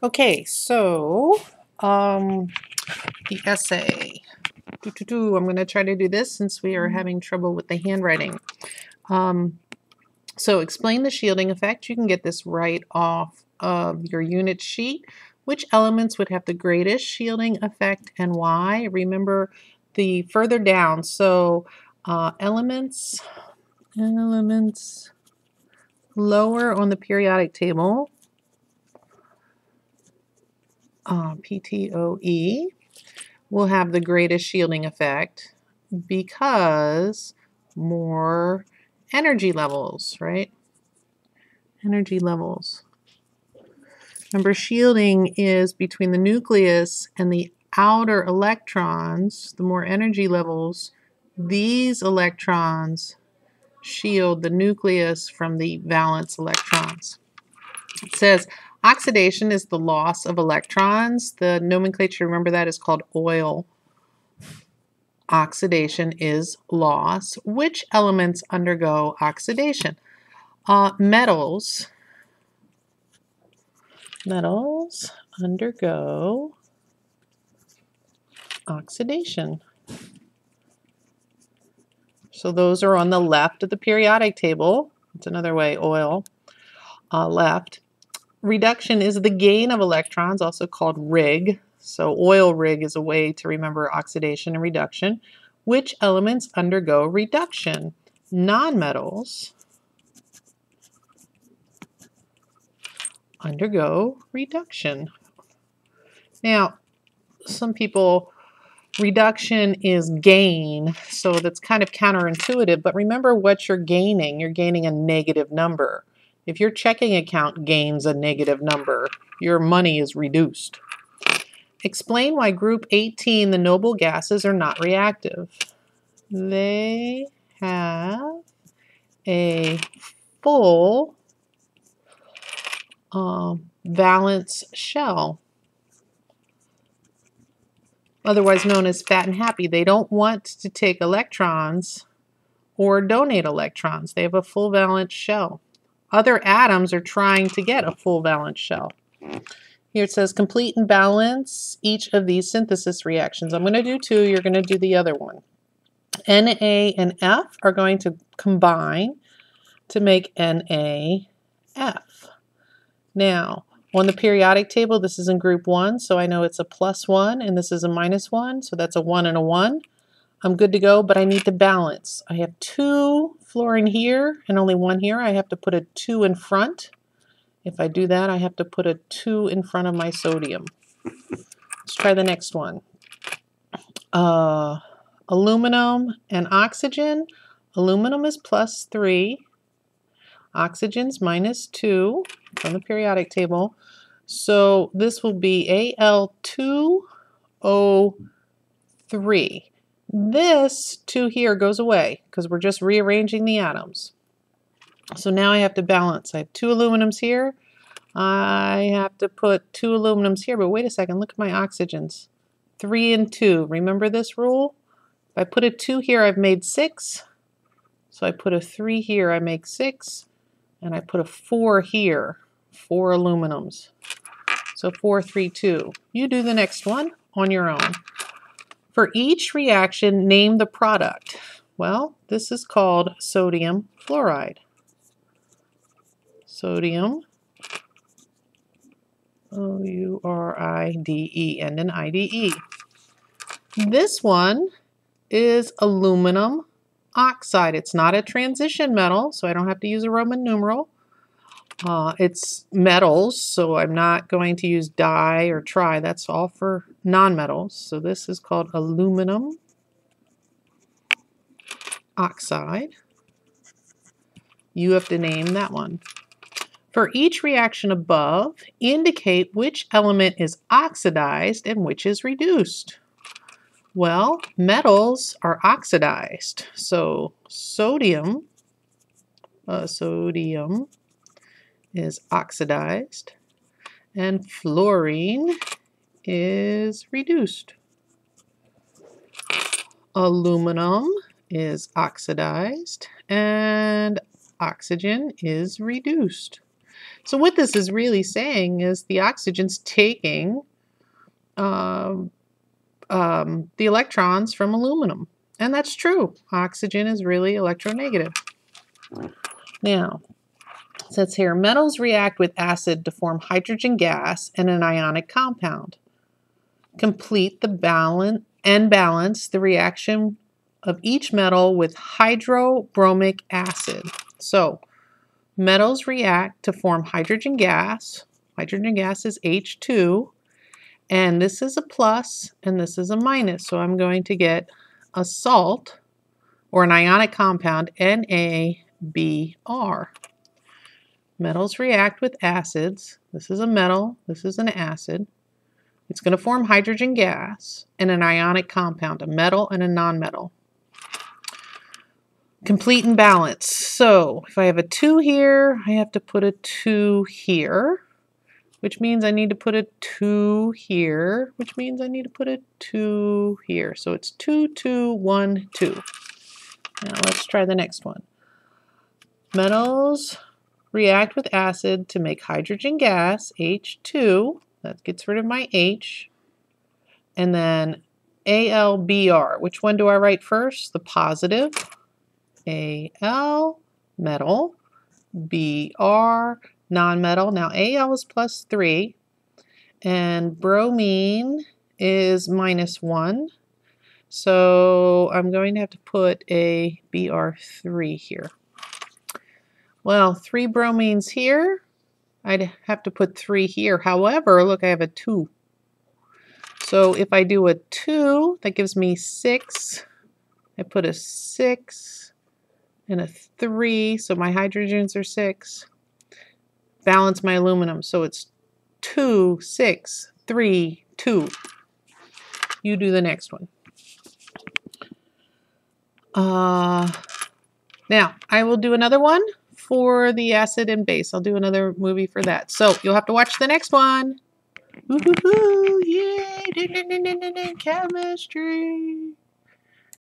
Okay, so the essay. I'm going to try to do this since we are having trouble with the handwriting. So explain the shielding effect. You can get this right off of your unit sheet. Which elements would have the greatest shielding effect and why? Remember the further down. So elements lower on the periodic table, PTOE, will have the greatest shielding effect because more energy levels, right? Energy levels. Remember, shielding is between the nucleus and the outer electrons. The more energy levels, these electrons shield the nucleus from the valence electrons. It says oxidation is the loss of electrons. The nomenclature, remember that, is called oil. Oxidation is loss. Which elements undergo oxidation? Metals undergo oxidation. So those are on the left of the periodic table. It's another way, oil, left. Reduction is the gain of electrons, also called rig. So oil rig is a way to remember oxidation and reduction. Which elements undergo reduction? Nonmetals undergo reduction. Now, some people, reduction is gain, so that's kind of counterintuitive, but remember what you're gaining. You're gaining a negative number. If your checking account gains a negative number, your money is reduced. Explain why group 18, the noble gases, are not reactive. They have a full valence shell, otherwise known as fat and happy. They don't want to take electrons or donate electrons. They have a full valence shell. Other atoms are trying to get a full valence shell. Here it says complete and balance each of these synthesis reactions. I'm going to do two. You're going to do the other one. Na and F are going to combine to make NaF. Now, on the periodic table, this is in group 1, so I know it's a +1, and this is a -1, so that's a 1 and a 1. I'm good to go, but I need to balance. I have 2 fluorine here and only 1 here. I have to put a 2 in front. If I do that, I have to put a 2 in front of my sodium. Let's try the next one. Aluminum and oxygen. Aluminum is +3. Oxygen's -2 from the periodic table. So this will be Al2O3. This 2 here goes away because we're just rearranging the atoms. So now I have to balance. I have 2 aluminums here. I have to put 2 aluminums here, but wait a second, look at my oxygens. 3 and 2. Remember this rule? If I put a 2 here, I've made 6. So I put a 3 here, I make 6. And I put a 4 here, 4 aluminums. So 4, 3, 2. You do the next one on your own. For each reaction, name the product. Well, this is called sodium fluoride. Sodium, O-U-R-I-D-E, and an I-D-E. This one is aluminum oxide. It's not a transition metal, so I don't have to use a Roman numeral. It's metals, so I'm not going to use di or tri. That's all for nonmetals. So this is called aluminum oxide. You have to name that one. For each reaction above, indicate which element is oxidized and which is reduced. Well, metals are oxidized. So sodium is oxidized, and fluorine is reduced. Aluminum is oxidized, and oxygen is reduced. So what this is really saying is the oxygen's taking the electrons from aluminum. And that's true. Oxygen is really electronegative. Now, it says here, metals react with acid to form hydrogen gas and an ionic compound. Complete the balance the reaction of each metal with hydrobromic acid. So, metals react to form hydrogen gas. Hydrogen gas is H2. And this is a plus and this is a minus. So I'm going to get a salt or an ionic compound, NaBr. Metals react with acids. This is a metal, this is an acid. It's going to form hydrogen gas and an ionic compound, a metal and a nonmetal. Complete and balance. So if I have a 2 here, I have to put a 2 here, which means I need to put a 2 here, which means I need to put a 2 here. So it's 2, 2, 1, 2. Now let's try the next one. Metals react with acid to make hydrogen gas, H2. That gets rid of my H. And then AlBr. Which one do I write first? The positive. Al, metal. Br, nonmetal. Now Al is plus 3 and bromine is minus 1. So I'm going to have to put a Br3 here. Well, 3 bromines here. I'd have to put 3 here. However, look, I have a 2. So if I do a 2, that gives me 6. I put a 6 and a 3, so my hydrogens are 6. Balance my aluminum, so it's 2, 6, 3, 2. You do the next one. Now, I will do another one for the acid and base. I'll do another movie for that. So you'll have to watch the next one. Woohoo! Yay! Chemistry!